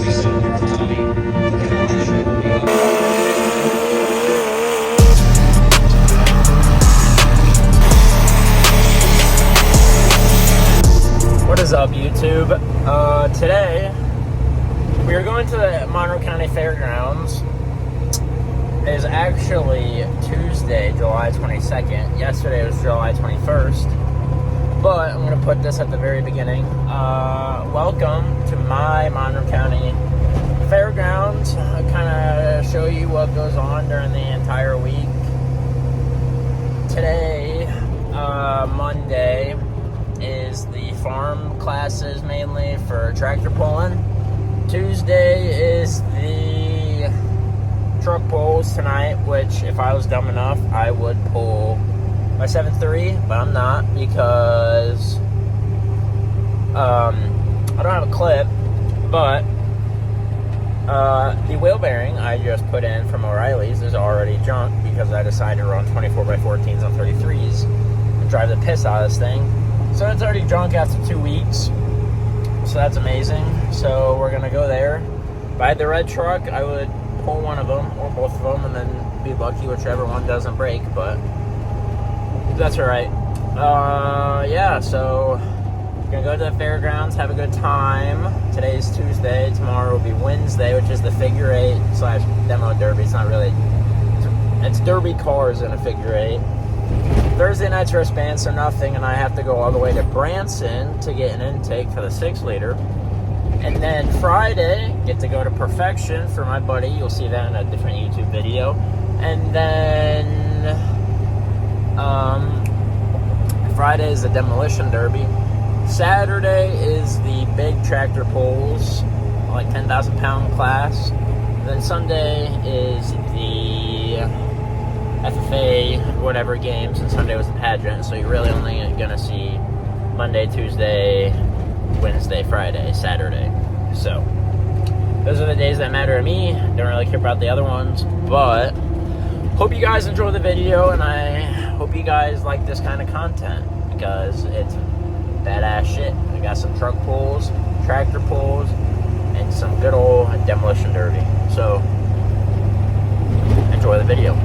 What is up, YouTube? Today we are going to the Monroe County Fairgrounds. It is actually Tuesday, July 22nd. Yesterday was July 21st. But I'm going to put this at the very beginning. Welcome to my Monroe County Fairgrounds. I'll kind of show you what goes on during the entire week. Today, Monday, is the farm classes mainly for tractor pulling. Tuesday is the truck pulls tonight, which if I was dumb enough, I would pull my 7.3, but I'm not because I don't have a clip. But the wheel bearing I just put in from O'Reilly's is already junk because I decided to run 24x14s on 33s and drive the piss out of this thing. So it's already junk after 2 weeks. So that's amazing. So we're gonna go there. If I had the red truck, I would pull one of them or both of them and then be lucky whichever one doesn't break, but that's all right. Yeah, so we're gonna go to the fairgrounds, have a good time. Today's Tuesday, tomorrow will be Wednesday, which is the figure 8 / demo derby. It's not really, it's derby cars in a figure 8. Thursday night's wristband, so nothing, and I have to go all the way to Branson to get an intake for the 6-liter. And then Friday, get to go to Perfection for my buddy. You'll see that in a different YouTube video. And then Friday is the Demolition Derby. Saturday is the big tractor pulls, like 10,000 pound class. And then Sunday is the FFA, whatever games, and Sunday was the pageant, so you're really only gonna see Monday, Tuesday, Wednesday, Friday, Saturday. So those are the days that matter to me. Don't really care about the other ones, but hope you guys enjoy the video, and I hope you guys like this kind of content because it's badass shit. I got some truck pulls, tractor pulls, and some good old Demolition Derby. So enjoy the video.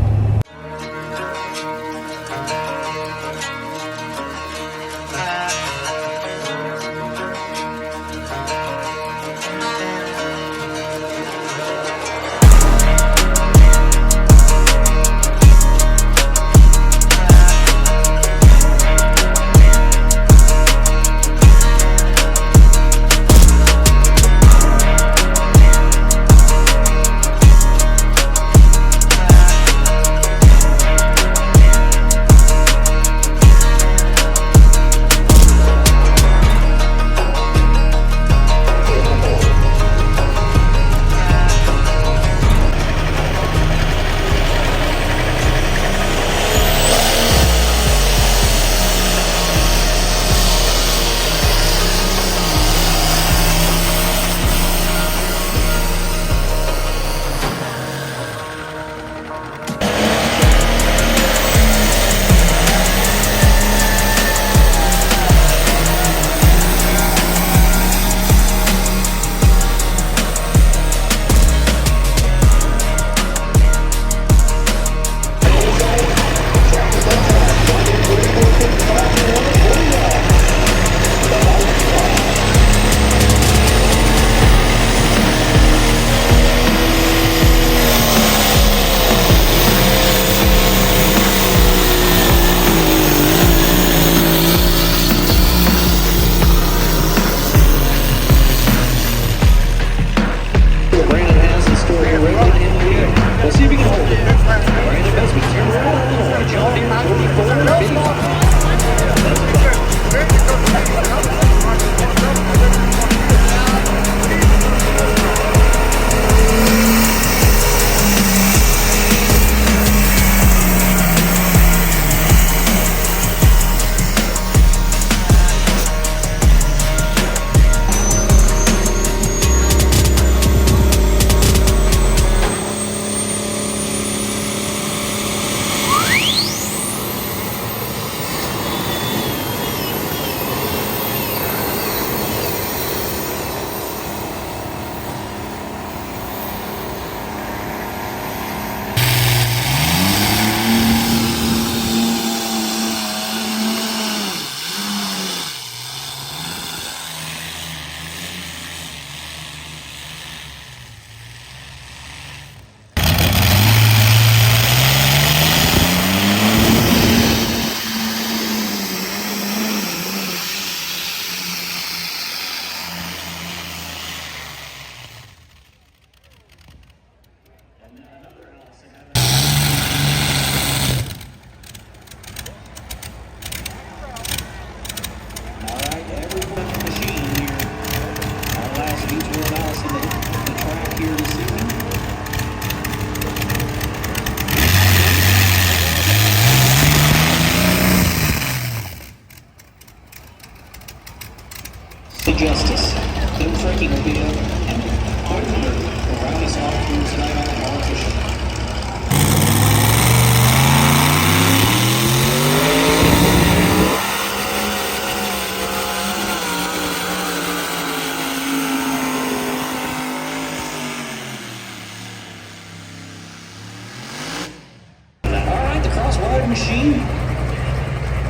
machine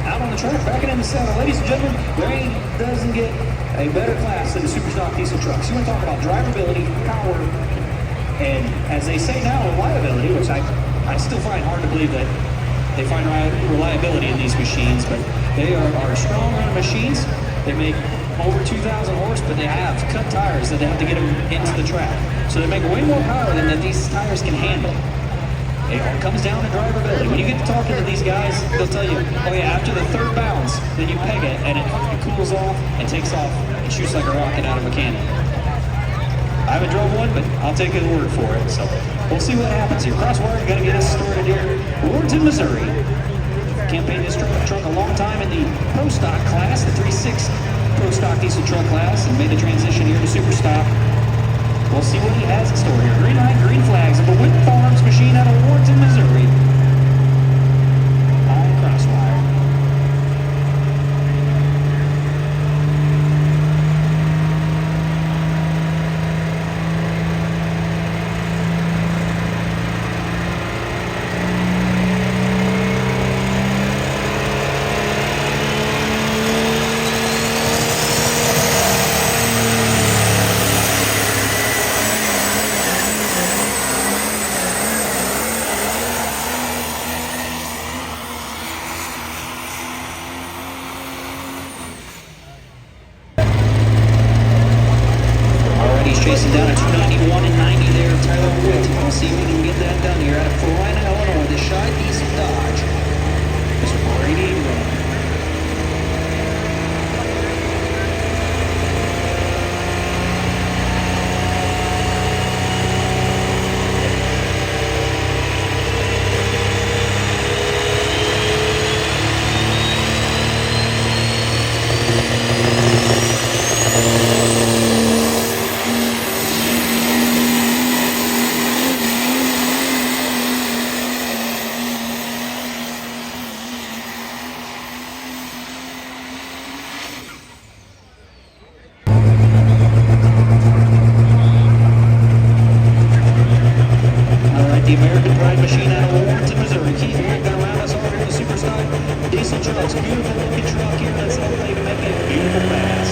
out on the track, backing in the saddle. Ladies and gentlemen, there doesn't get a better class than the super stock diesel trucks. You want to talk about drivability, power, and as they say now, reliability, which I still find hard to believe that they find reliability in these machines, but they are strong running machines. They make over 2,000 horse, but they have cut tires that they have to get them into the track. So they make way more power than that these tires can handle. It all comes down to drivability. When you get to talking to these guys, they'll tell you, oh yeah, after the third bounce, then you peg it and it cools off and takes off and shoots like a rocket out of a cannon. I haven't drove one, but I'll take his word for it. So we'll see what happens here. Crosswire, gonna get us started here. Warrenton, Missouri. Campaigned this truck a long time in the Pro Stock class, the 3.6 Pro Stock diesel truck class, and made the transition here to Super Stock. We'll see what he has in store here. Green light, green flags of a Wind Farms machine out of Warrenton, Missouri. On Crosswire. Chasing down at 291 and 90 there, Tyler Witt. We'll see if we can get that done here out of Florida, Illinois. The Shy Diesel Dodge. Mr. Brady Run. The American Pride machine out of Warrenton, Missouri. Keith, we're going to round us off here with the Super Stock diesel trucks. Beautiful looking truck here. Let's hope they make a beautiful pass.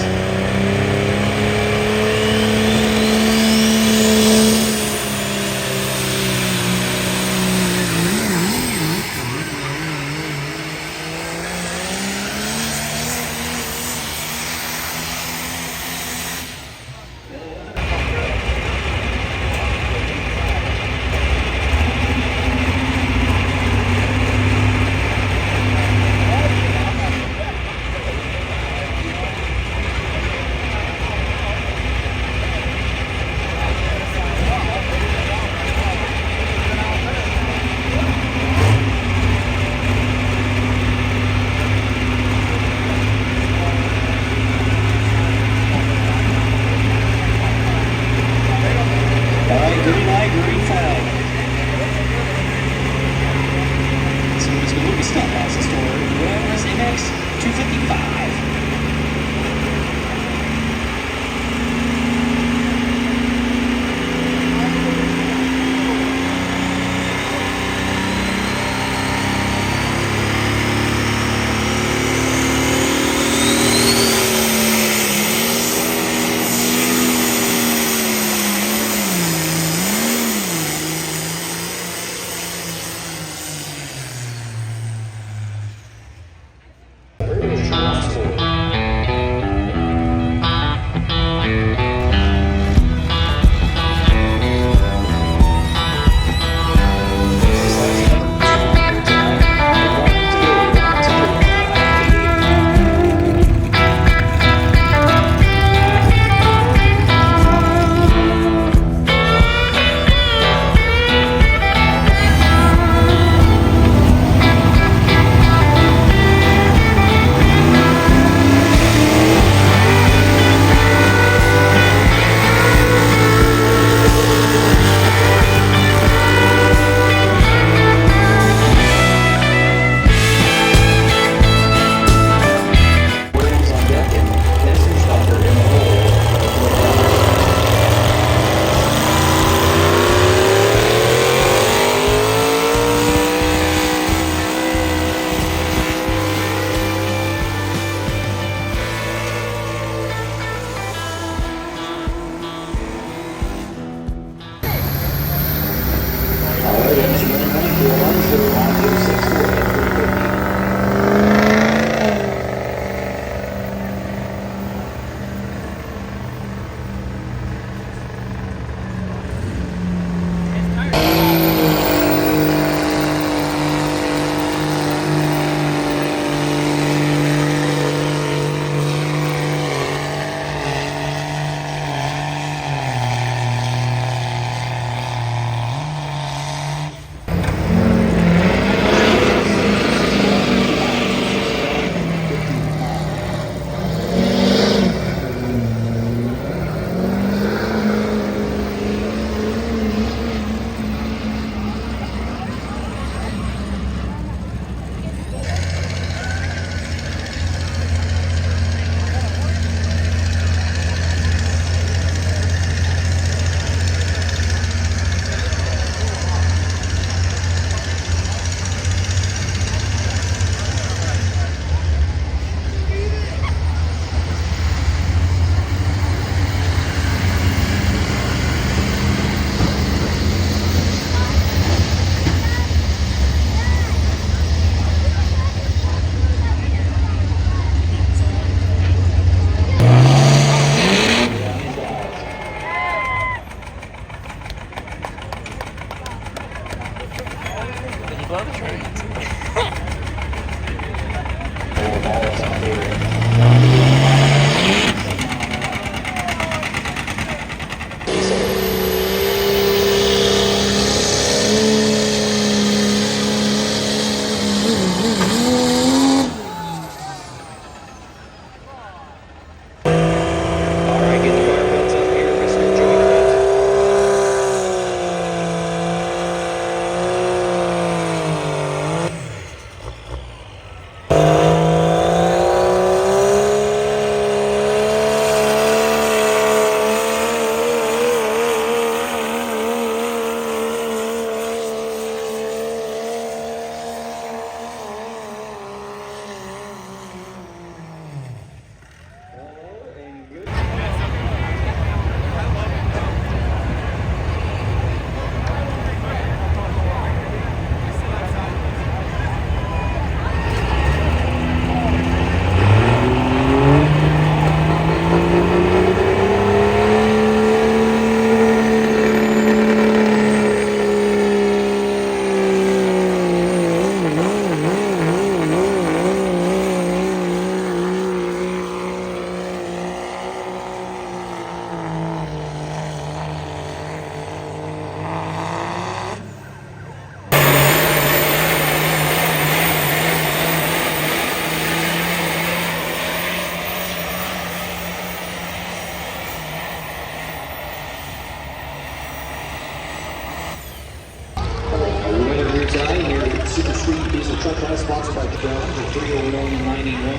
Super Street Diesel Truck Ride, sponsored by Fairgrounds, 30191.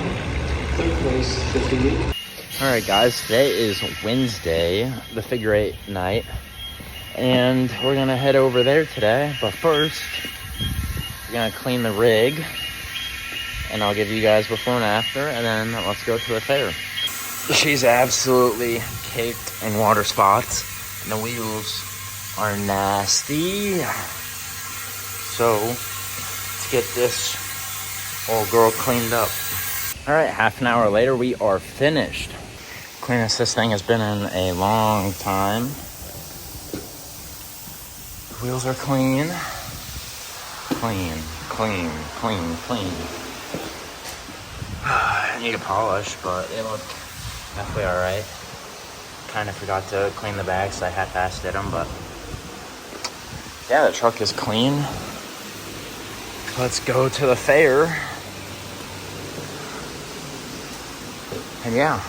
Third place, 58. All right, guys, today is Wednesday, the figure eight night, and we're gonna head over there today. But first, we're gonna clean the rig, and I'll give you guys before and after, and then let's go to the fair. She's absolutely caked in water spots, and the wheels are nasty. So, let's get this old girl cleaned up. All right, half an hour later, we are finished. Cleanest this thing has been in a long time. Wheels are clean. Clean, clean, clean, clean. I need a polish, but they look halfway all right. Kind of forgot to clean the bags, so I half-assed did them, but yeah, the truck is clean. Let's go to the fair. And yeah.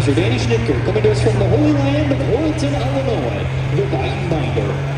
Officer Danny Schnitker coming to us from the Holy Land of Oralton, Illinois, the Bite Binder.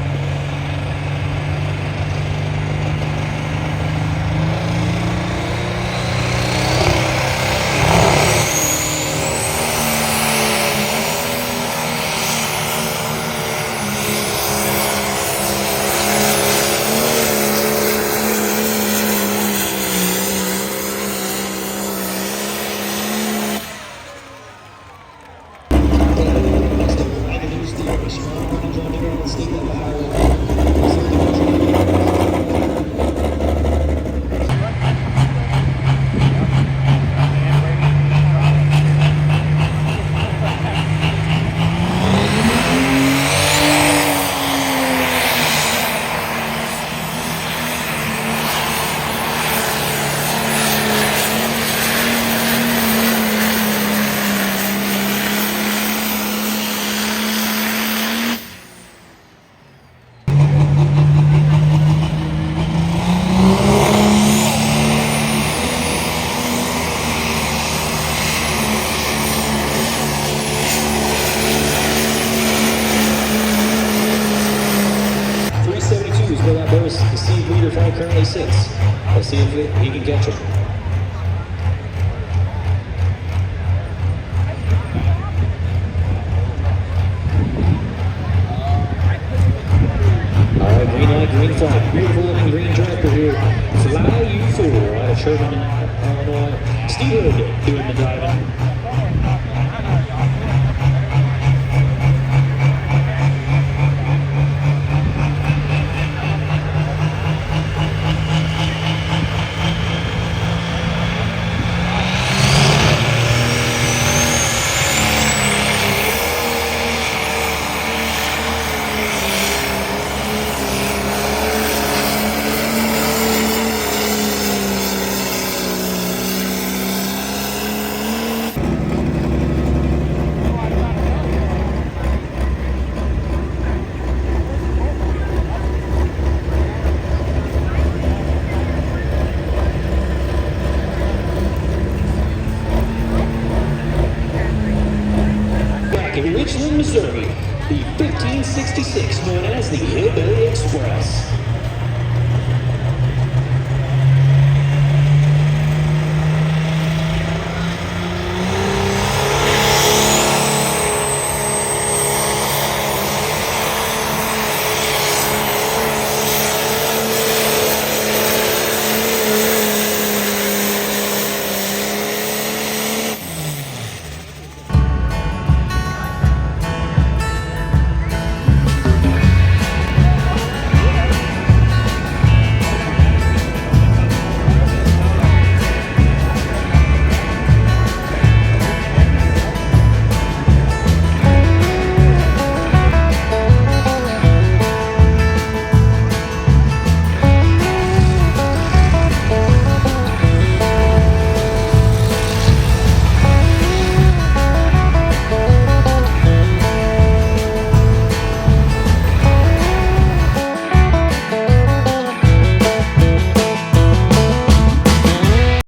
To see if leader 5 currently sits. Let's see if he can catch him. All right, green light, green flag. Beautiful looking green tractor here. Fly you fool out of Sherman, Illinois. Steve Hood doing the driving. In Richland, Missouri, the 1566 known as the Hillbilly Express.